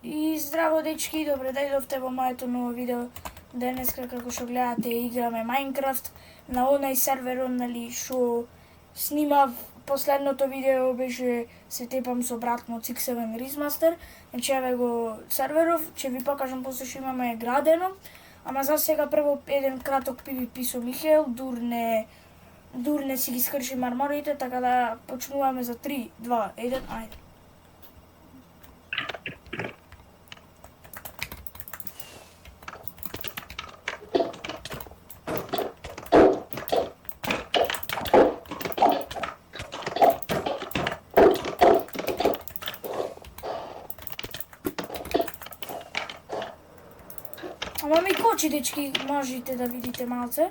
И здраво дечки, добре дојдовте во моето ново видео. Денеска како што гледате играме Minecraft на онај серверот, нели, што снимав последното видео беше се тепам со брат на Six7 Rizmaster. Значи еве го серверов, ќе ви покажам после што имаме градено. Ама за сега прво еден краток PvP со Михаел, дурне си ги скршим арморите, така да почнуваме за 3, 2, 1, ајде. Ама ми кочи, дечки, можете да видите малце.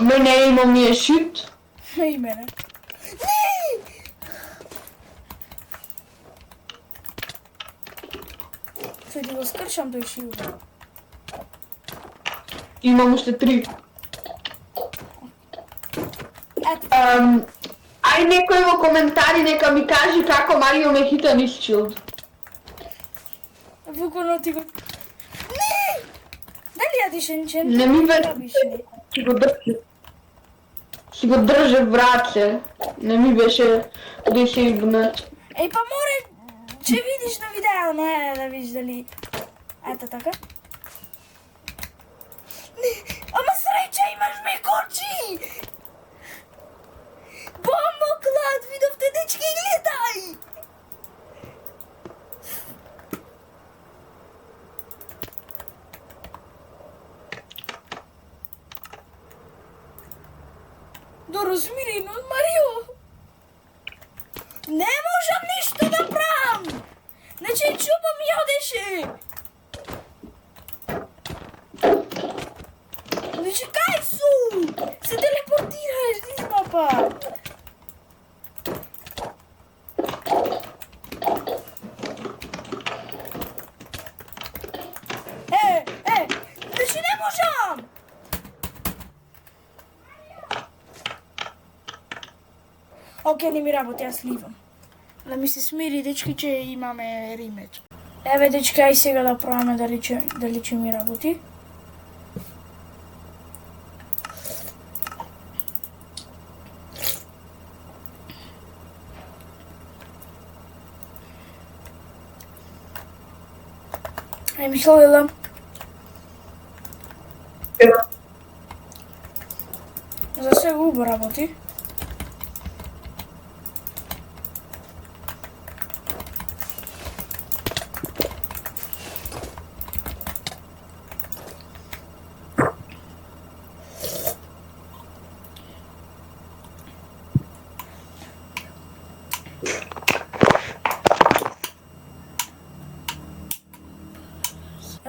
Мене имам ние шут. И мене. Не! Се да го скршам тој шилд. Имам уште 3. Ај некој во коментари нека ми каже како Марио ме хита низ шилд. Буквално ти го... Не! Дали јадиш енчент? Не ми беше. Си го држе браце. Не ми беше да се игнат. Еј па море, ќе видиш на видео, не да видиш дали... Ето така. Не, ама среќа имаш ме кочи! Бомбо клад, видовте дечки, гледај! Доро, смири, но Марио! Не можам ништо да правам! Значи чупа ми одеше! Значи кај су? Се телепортираш, низ мапа! Значи не можам! Океј, не ми работи, јас ливам. Да ми се смири, дечки, че имаме римеч. Еве, дечки, ај сега да пробаме дали ќе ми работи. Ај, Михаела. За сега убаво работи.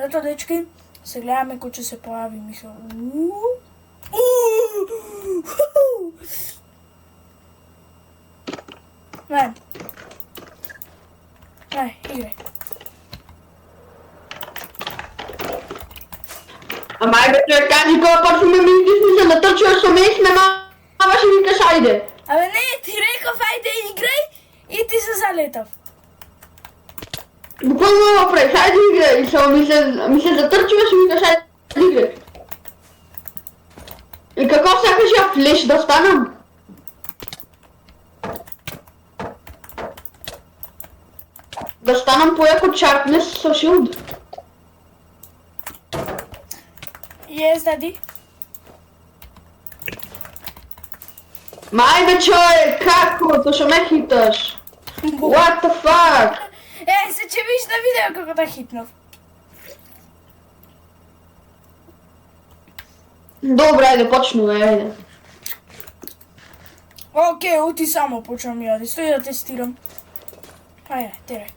Ето, дечки, се гледаме кој ќе се појави Михаел. Не, играј. Ама ајде човек, кажи кога почнеме ми се натрчуваш со мен, ме маваш и викаш ајде. Абе не, ти реков ајде играј и ти се залетав. Буквално го правиш, ајде играј, само ми се затрчуваш и викаш ајде играј. И како сакаш ја флеш да станам? Да станам појако чарпнес со шилд. Јес, дади. Ма ајде човек, како? То што ме хиташ? What the fuck? Се ќе видиш на видео како да хитнав. Добре, ајде, почнуваме, ајде. Океј, оти само почнам јади, стои да тестирам. Ајде, терај.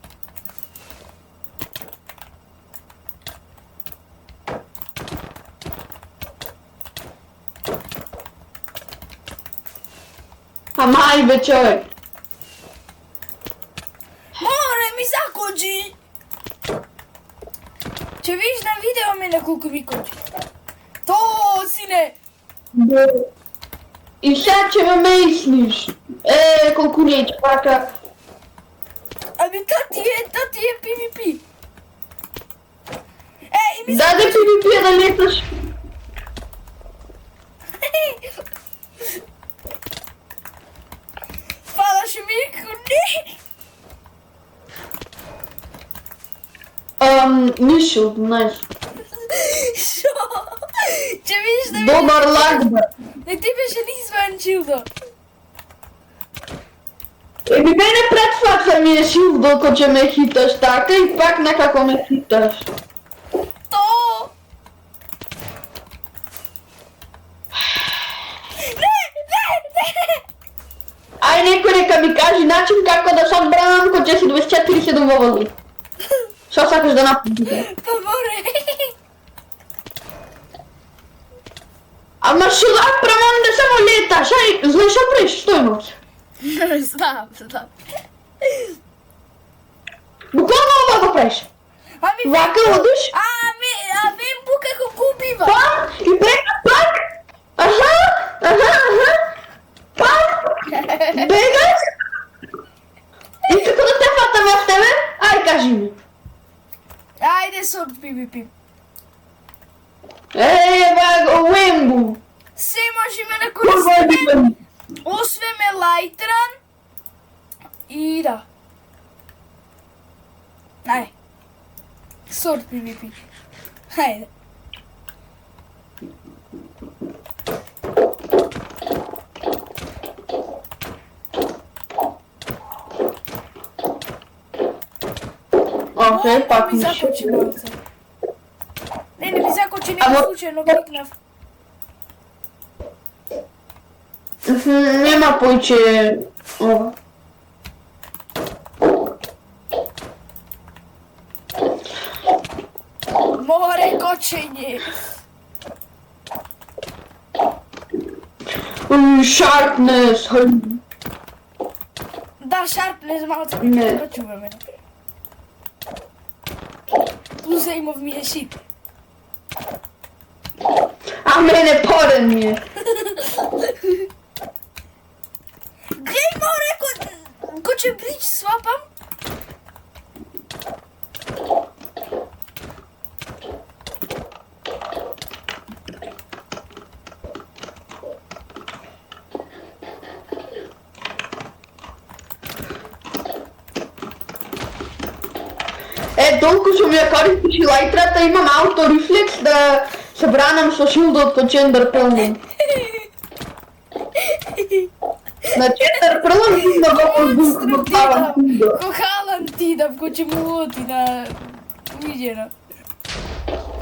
Ама ајде, човек. Море ми закоđi! Ќе видиш на видео мене колку ми коđи. То, сине! И сега ќе ме мислиш. Колку реч, пака. Ами та ти е PvP. И ми Даде PvP да леташ. Фалаш ми коне. Нишил, знаеш. Шо? Че видиш да ми... Добар лак, бе. Не ти беше ни извън шилдо. Еми мене предфакса ми е шилдо, ако че ме хиташ така и пак некако ме хиташ. То! Не! Ај некој нека ми кажи начин како да се одбранам кога ќе си 24/7 во воздух. Што сакаш да направиш? Па море! Ама шо да правам да само леташ, ај, знаеш што правиш, стојност? Знам. Буквално ова го правиш. Ами Вака одиш, ами бука како убива. пак, и бега пак. Пак, бегаш. И како да те фатам од тебе? Ај, кажи ми. Ајде со PvP. Ева го Уембу. Се можеме да Кога е користиме, битен? освен Elytran и да. Ајде. Sword PvP. Ајде. Окей, пак ми ми закочи ще. малце. Не ми закочи, не Ама- случайно кликнав. Нема појче ова. Море кочење. Sharpness. Да, Sharpness малце Не. да чуваме. Узаимов ми е шит. А мене порен ми е. Глеј море коче брич свапам. Толку што ми ја користиш и лајтрата, имам ауторефлекс да се бранам со шилдот од Чендер Пелман. На Чендер Пелман има во воздух, во плавам шилдот. Ко халам ти да коче му оти на видено.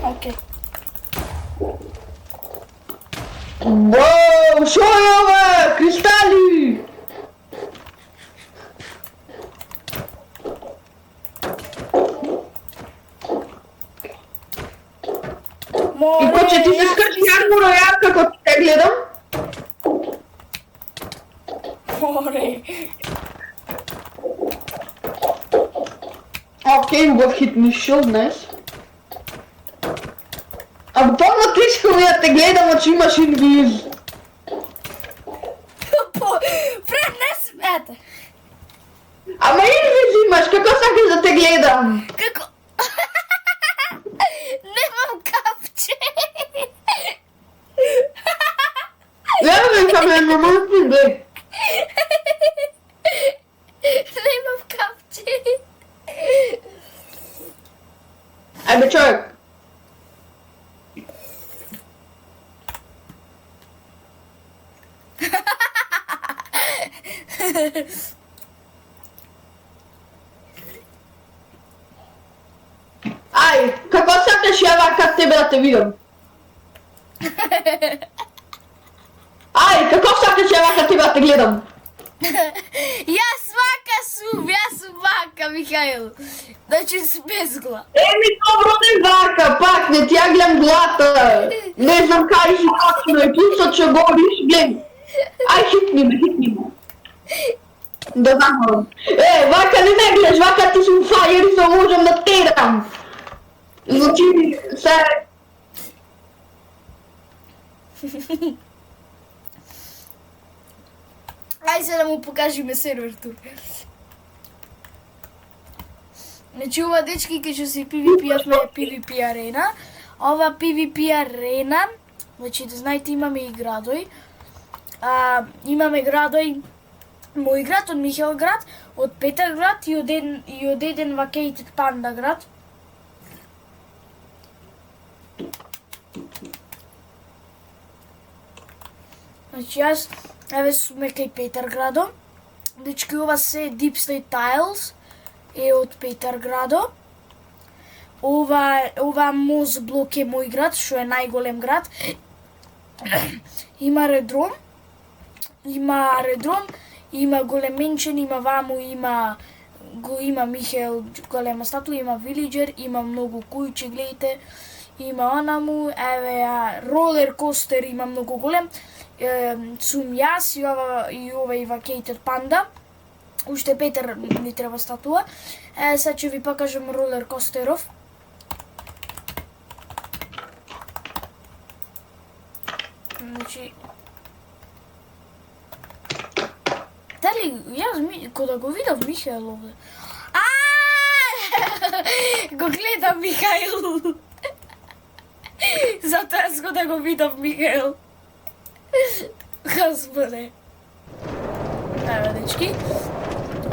Окей. Воу, шо е ова? Кристали! И коче ти се скрчи армуро ја како те гледам? Море. Окей, го hit me shield, nice. А буквално трискам ја те гледам, че имаш инвиз. Пренес ете. Ама инвиз имаш, како сакаш да те гледам? Како? Немам капче. Ја бе, каме нормално бе. Немам капче. Ајде човек. Ај, како сакаш ја вака тебе да те видам? Ај, како сакаш ја вака тебе да те гледам? Јас сум вака, Михаил. Значи без гла. Еми, добро не вака, пак не ти ја гледам глата. Не знам кај си точно и плюсот што говориш, гледам. Ај, хитни ме. Да знам. Вака не ме гледаш, вака ти сум фајер и се можам да терам. Значи, се... Ај се да му покажиме сервер тур. Значи ова дечки ке што се PvP-авме PvP арена. Ова PvP арена, значи да знаете имаме и градој. Имаме градој мој град, од Михел град, од Петар град и од еден Vacated Panda град. Значи јас еве сме кај Петар градо. Дечки ова се Deep State Tiles е од Петар градо. Ова Моз блок е мој град, што е најголем град. Има редром, има големенчен, има ваму, има Михел голема статуа, има вилиџер, има многу кујче, гледайте. Има онаму, еве ролер костер, има многу голем. Сум јас и ова и Vacated Panda. Уште Петар ни треба статуа. Сега ќе ви покажам ролер костеров. Значи дали јас кога го видов Михаил овде. Го гледам Михаил. Затоа јас кога го видов Михаил. Господе. Еве дечки.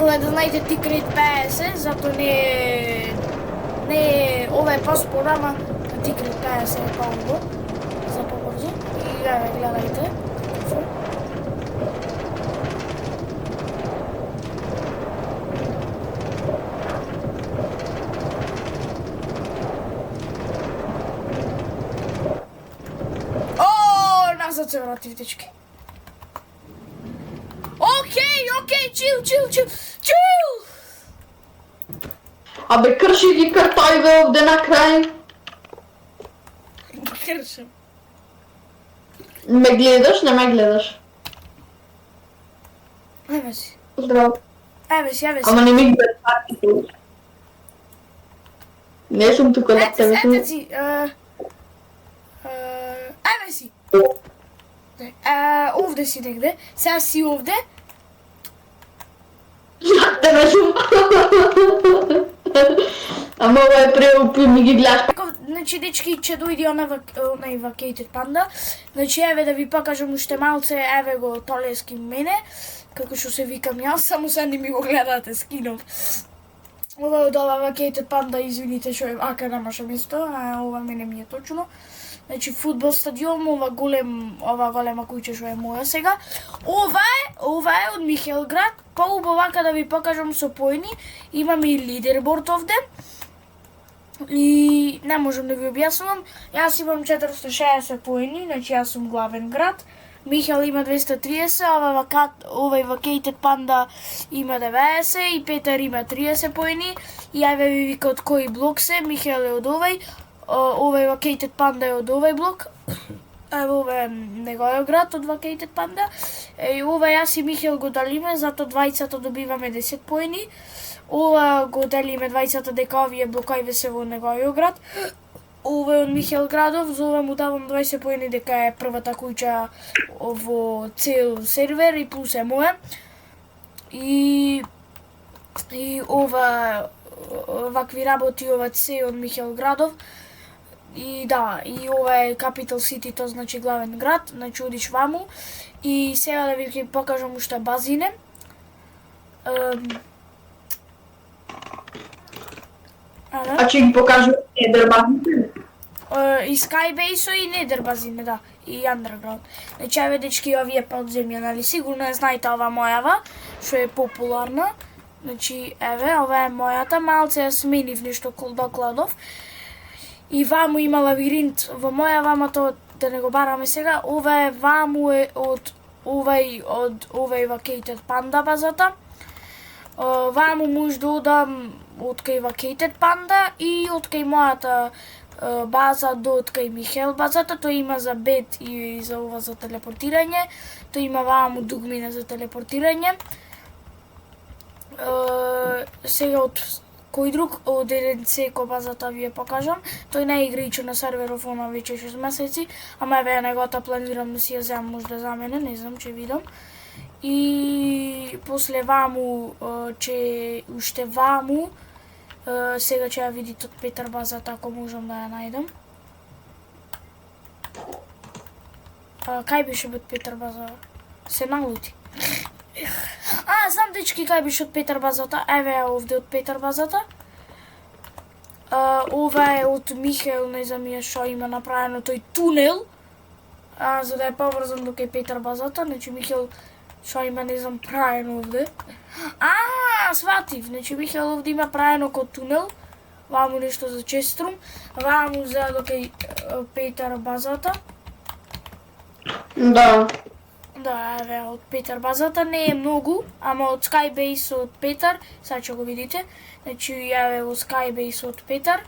Ова да знаете Тикрит 50, затоа не ова е по-спор, ама Тикрит 50 е по-убаво. За побрзо. И еве гледајте. Назад се вратив, дечки. Окей, чил. Абе, крши ги картојве овде на крај. Ги кршам. Ме гледаш, не ме гледаш. Еве си. Здраво. Еве си. Ама не ми гледаш партите. Не сум тука на тебе. Ете си. Еве си. Овде си негде. Сега си овде. Тебе сум. Ама ова е преопи, ми ги гледаш. Значи, дечки, ќе дојде онај Vacated Panda. Значи, еве да ви покажам уште малце, еве го Толески мене, како што се викам јас, само се не ми го гледате, скинов. Ова е од ова Vacated Panda, извините што е ака намаше место, ова мене ми е точно. Значи, фудбал стадион, ова голема куќа што е моја сега. Ова е од Михел град, поубаво вака да ви покажам со поени. Имаме и лидерборд овде. И не можам да ви објаснувам. Јас имам 460 поени, значи јас сум главен град. Михел има 230, овај Vacated Panda има 90 и Петар има 30 поени. И еве ви вика од кој блок се, Михел е од овај Vacated Panda е од овај блок. Ево ова е неговиот град од Vacated Panda. И ова јас и Михел го делиме, зато двајцата добиваме 10 поени. Ова го делиме двајцата дека овие блокови се во неговиот град. Ова е од Михел градов, за ова му давам 20 поени дека е првата куќа во цел сервер и плюс е моја. И ова вакви работи ова се од Михел градов. И да, и ова е Capital City, тоа значи главен град, значи одиш ваму. И сега да ви покажам уште базине. А ќе ги покажам недер базине? И Skybase и недер базине, да, и Underground. Значи, еве дечки, овие подземја, нали, сигурно ја знаете ова мојава, што е популарна. Значи, еве, ова е мојата, малце ја сменив нешто докладов. И ваму има лавиринт во моја, вама тоа да не го бараме сега. Ова е ваму е од овај Vacated Panda базата. Ваму може да одам од кај Vacated Panda и од кај мојата база до од кај Михел базата. Тој има за бед и за ова за телепортирање. Тој има ваму дугмина за телепортирање. Сега од кој друг, од еден секо базата ви ја покажам. Тој не е играјчо на серверов, она веќе 6 месеци, ама еве неговата планирам да си ја земам, може да за мене, не знам, ќе видам. И после ваму, че уште ваму, сега ќе ја видите од Петар базата, ако можам да ја најдам. Кај беше од Петар база? Се налути. Знам дечки кај беше од Петар базата. Еве ја овде од Петар базата. Ова е од Михаел, не знам ја што има направено тој тунел. За да е поврзан до кај Петар базата, значи Михаел што има не знам правено овде. Сватив, значи Михаел овде има правено ко тунел. Ваму нешто за честрум. Ваму за до кај Петар базата. Да. Да, еве, од Петар базата не е многу, ама од Skybase од Петар, сега ќе го видите. Значи, еве во Skybase од Петар.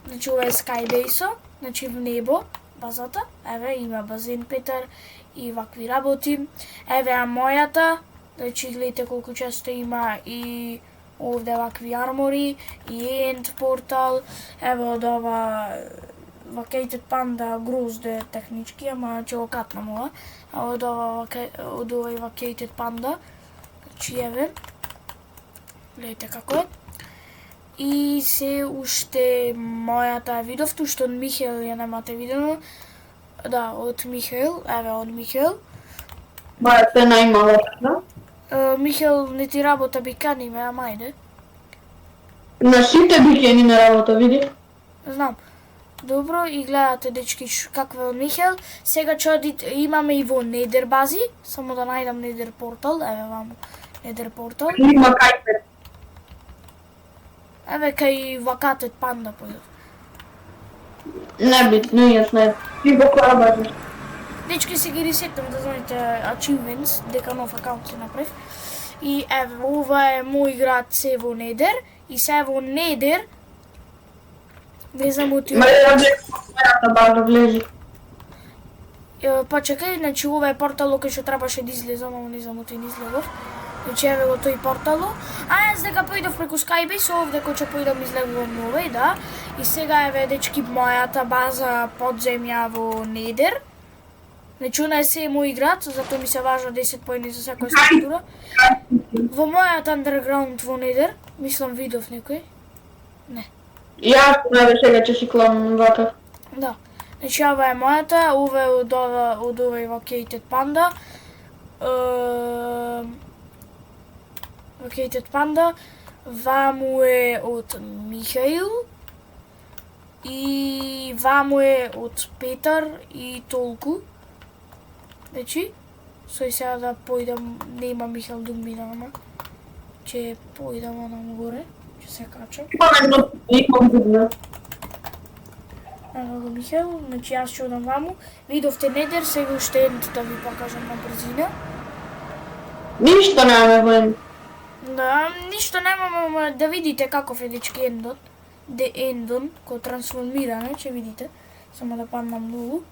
Значи, ова е Skybase, значи в небо базата. Еве, има базен Петар и вакви работи. Еве а мојата, значи гледате колку често има и овде вакви армори, и end портал. Еве од ова Vacated Panda грозде технички, ама ќе го катнам ова. Од овој Vacated Panda. Значи еве. Гледате како е. И се уште мојата видовте, уште од Михаел ја немате видено. Да, од Михаел, еве од Михаел. Мојата е најмала, да? Михаел не ти работа бикани ме, ама ајде. На сите бикени на работа, види? Знам. Добро, и гледате дечки каква е од Михаел. Сега ќе имаме и во Недер бази, само да најдам Недер портал, еве ваму Недер портал. Има кај. Еве кај Vacated Panda појдов. Не битно, јас не. И во која база? Дечки се ги ресетам да знаете achievements, дека нов акаунт се направив. И еве, ова е мој град се во Недер, и се во Недер. Не знам оти... Ма ја мојата база влези. Па чекај, значи ова е портало кај што требаше да излезам, ама не знам оти не излегов. Значи еве го тој портало. Јас дека појдов преку Skybase, овде кој ќе појдам излегувам нове, да. И сега еве дечки мојата база подземја во Недер. Значи она е се мој град, затоа ми се важа 10 поени за секоја структура. Во мојот underground во Недер, мислам видов некој. Не. Јас наве сега ќе си клам вака. Да. Значи ова е мојата, ова е од овој Vacated Panda. Vacated Panda. Ваму е од Михаил. И ваму е од Петар и толку. Значи, сој сега да појдам, не има Михаил Думбина, ама ќе појдам онам горе, ќе се качам. Помено, ником видно. Ево го Михаил, значи јас ќе одам ваму. Видовте Недер, сега уште едното да ви покажам на брзина. Ништо немаме во ен. Да, ништо немам, ама да видите каков е дечки ендот. Ендон, кој трансформиране, ќе видите. Само да паднам долу.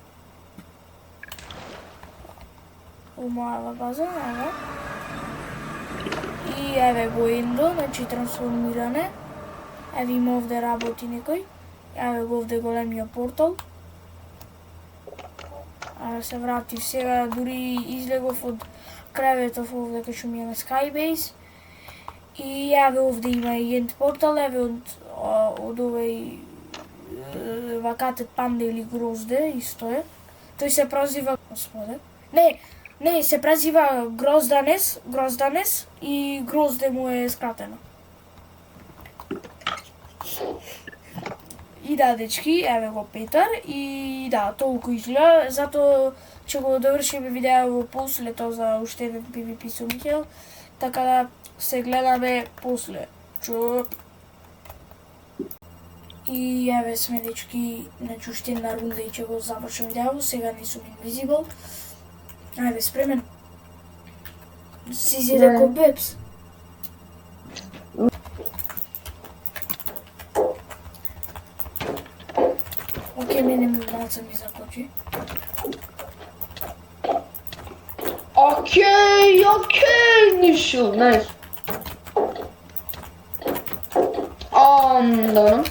У мојава база, ево. И еве го ендо, значи трансформиране. Еве има овде работи некој. Еве го овде големиот портал. Се вратив сега, дури излегов од креветов овде кај што ми е на Skybase. И еве овде има и end портал, еве од овој Vacated Panda или грозде, исто е. Тој се прозива, господе. Не, се презива Грозданес и грозде му е скратено. И да, дечки, еве го Петар и да, толку изгледа, затоа ќе го довршиме видео после тоа за уште еден PvP со Михаил, така да се гледаме после. Чуп. И еве сме дечки, значи уште една рунда и ќе го завршим видео, сега не сум invisible. Ајде, спремен. Си зеде ко бепс. Океј, мене малца ми закочи. Океј, нишо, најс. Добро.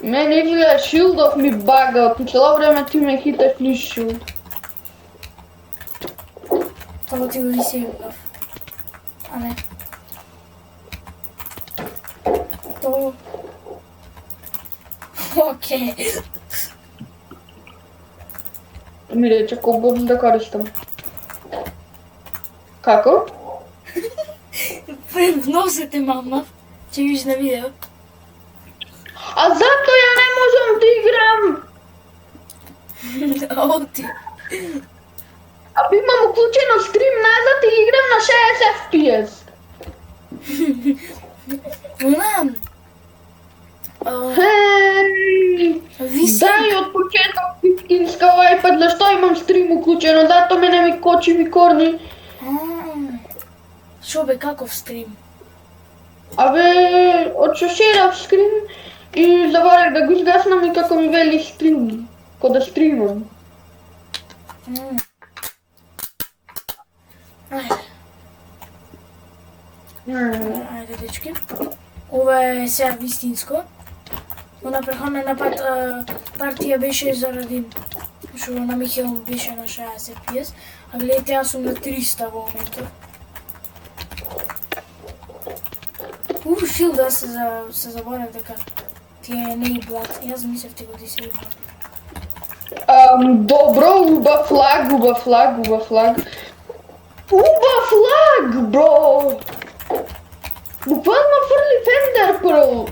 Мене изгледа шилдов ми бага, по цело време ти ме хиташ низ шилд. Само ти го изсейвав. А не. То... Окей. Ми рече колку да користам. Како? Вносете мама. Ќе видиш на видео. А зато ја не можам да играм. Оти. А имам уклучено стрим назад и играм на 60 FPS. Знам. Виси. Дај од почеток вистинска iPad, зашто имам стрим уклучено, зато мене ми кочи ми корни. Шо бе, каков стрим? Абе, отшошерав скрин и заборав да го сгаснам и како ми вели стрим, ко да стримам. Ајде, дечки. Ова е сега вистинско. Она преходна партија беше заради што на Михел беше на 60 FPS, а гледайте, јас сум на 300 во моментот. Шилд, се заборав дека ти е не и блат. Јас мислев ти го диси има. Добро, убав флаг, убав флаг, убав флаг. Убав флаг, бро! Буквално фрли фендер, бро!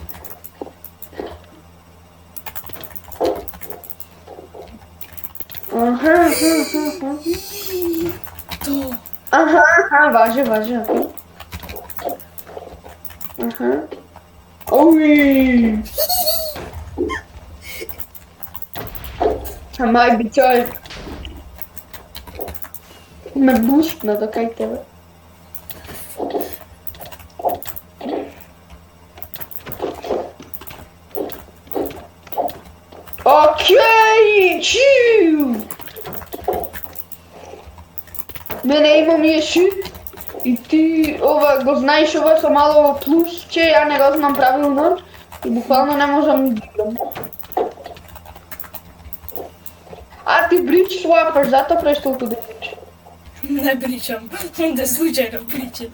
То. Важе. Оуи! Амај бичој. Ме бустна до кај тебе. Окей, чиу! Мене имам и шит. И ти ова го знаеш ова со мало плюс, че ја не го знам правилно и буквално не можам да играм. А ти брич свапаш, зато прештолку да брич. Не бричам, да случајно бричам.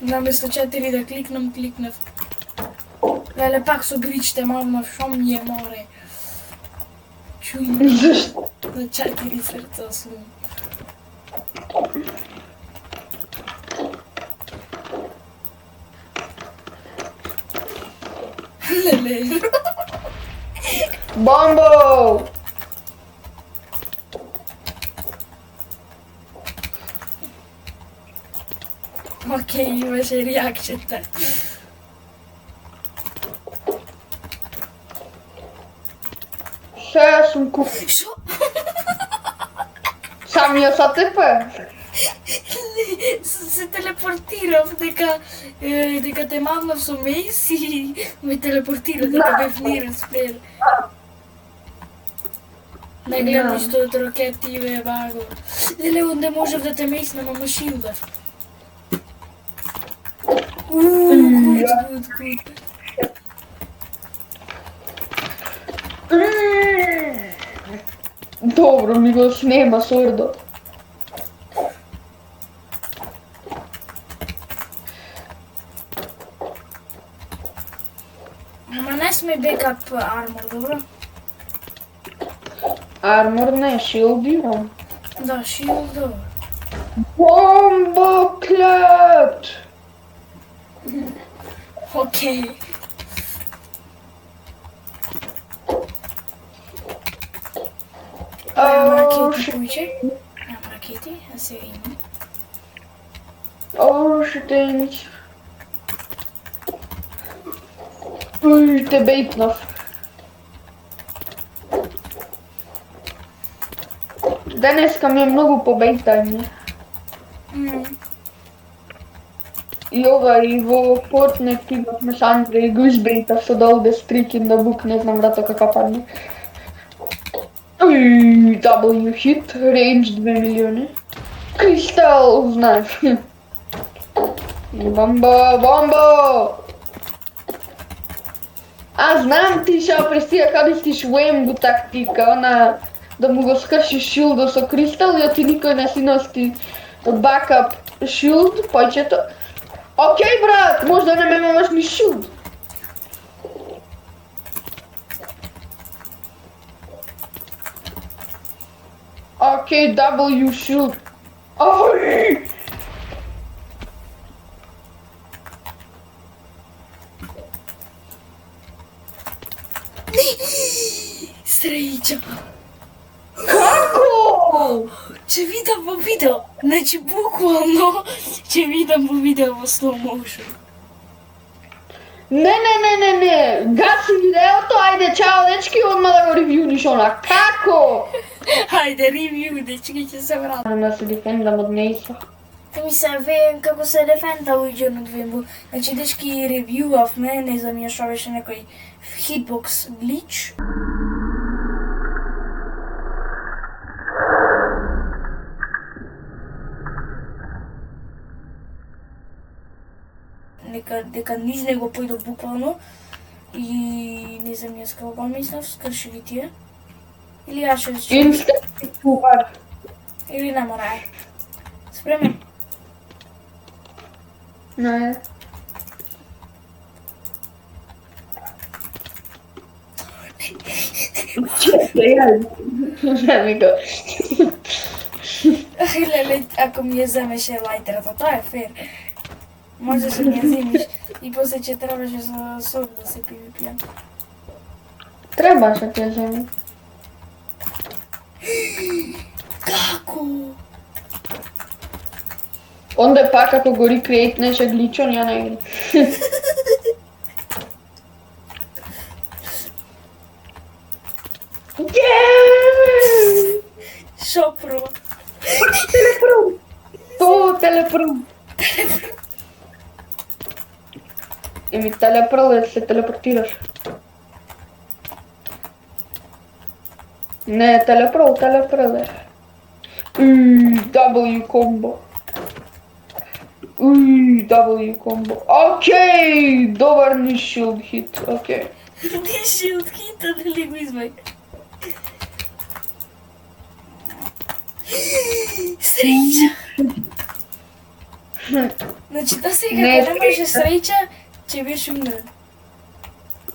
Наместо 4 да кликнав. Леле, пак со бричте, мама, шо ми е море. Чуј. Зашто? На 4 срца сум. Леле. Бомбо! Окей, имаше реакцията. Сега сум куп. Шо? Сам ја со тебе? Се телепортирав дека те мамнав со Мейс и ме телепортира дека бев нирен спер. Не гледам ништо од ракети и бе баго. Леле, онде можев да те мейснам, ама шилдав. Good. Добро, ми го снема сордо. Ама не сме бекап армор, добро? Армор не, шилд имам. Да, шилд, добро. Бомбоклет! Окей. Немам ракети, кујче. Немам ракети, а сега имам. Штенч. Уй, те бейтнав. Денеска ми е многу побейтање. И ова и во Fortnite имавме с Андре и го избейтав со долде стрикин да бук, не знам рато кака падне. Уй, W hit, range 2 милиони. Кристал, знаеш. Бомбо! А знам ти што престија користиш Wembu тактика, она да му го скршиш шилдо со кристал и ти никој не си носи бакап шилд, појчето. Океј, брат, можда не ме имаш ни шилд. Океј, W шилд. Ой! Среќа. Како? Ќе видам во видео. Значи буквално ќе видам во видео во slow motion. Не. Гаси видеото, ајде, чао, дечки, одма да го ревјуниш она. Како? Ајде, ревју, дечки, ќе се вратам. Да се дефендам од Нейса. Ми се веем како се дефента уѓен од Вимбу. Значи, дечки, ревјувавме, не знам ја што беше некој hitbox glitch. Дека низ него појдов буквално и не знам јас како го мислев, скрши ги тие. Или јас ќе Институвар. или не мора. Спремен. Не. Не го. Леле, ако ми ја земеше лајтерата, тоа е фер. Може да ми ја земиш и после ќе требаше со сок да се PvP-ам. Требаше ти ја земи. Како? Онде пак ако го рекреитнеше гличон, ја не игри. Шо прво? Телепром. Телепром. Еми телепром е да се телепортираш. Не, телепром е. W комбо. W комбо. Окей, добар ни шилд хит, окей. Ти шилд хита, дали го избај? Среќа! Значи да сега Не, кога немаше среќа. среќа, ќе беше умрен.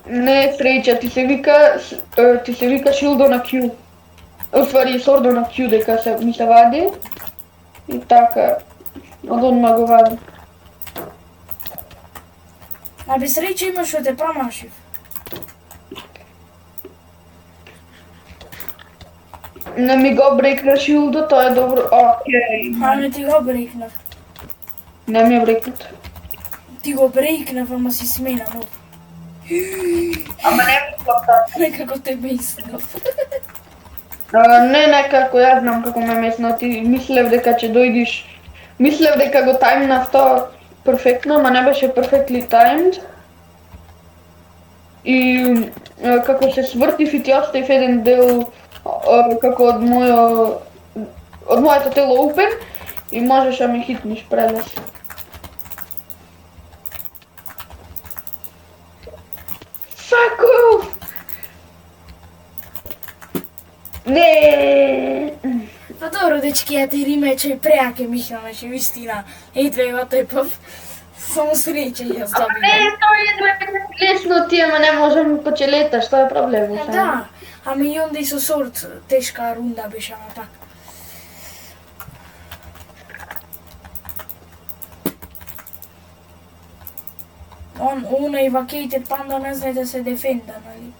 Не среќа, ти се вика шилдо на Q. Оствари сордо на Q дека ми се вади. И така, од одма го вадам. А без среќа имаш што те промашив. Не ми го брекна шилдо, тоа е добро. Окей. Аме ти го брекнав. Не ми е брекнат. Ти го брекнав, ама си смена нов. Ама не ми плата. Некако те мислав. Не, некако, јас знам како ме месна. Ти мислев дека ќе дојдиш. Мислев дека го тајмнав тоа перфектно, ама не беше perfectly timed. И како се свртив и ти оставив еден дел како од моето тело open и можеш да ме хитнеш пред да си. Факу! Не! Па добро, дечки, ја ти римече преаке мислеше, вистина. Едве го тепав. Само среќа јас добивам. Не, тоа е лесно ти, ама не можам ќе леташ, тоа е проблемот. Да, ами и онда и со сорт тешка рунда беше, ама пак. Онај vacated панда не знае да се дефенда, нали?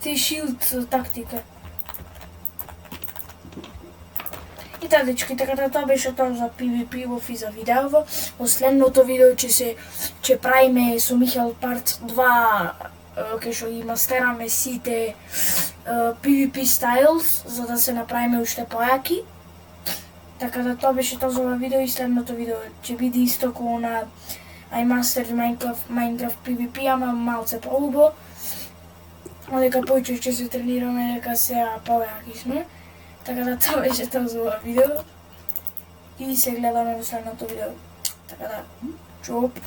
Ти шилд тактика. И така, дечки, така да тоа беше тоа за PvP и за видеово. Во следното видео ќе правиме со Михаел парт 2, кај што ги мастераме сите PvP styles, за да се направиме уште појаки. Така да тоа беше тоа за ова видео и следното видео ќе биде исто како на I Mastered Minecraft PvP, ама малце поубо. Одека појче ќе се тренираме, дека сега појаки сме. Така да тоа беше тоа за ова видео. И се гледаме во следното видео. Така да, чуп!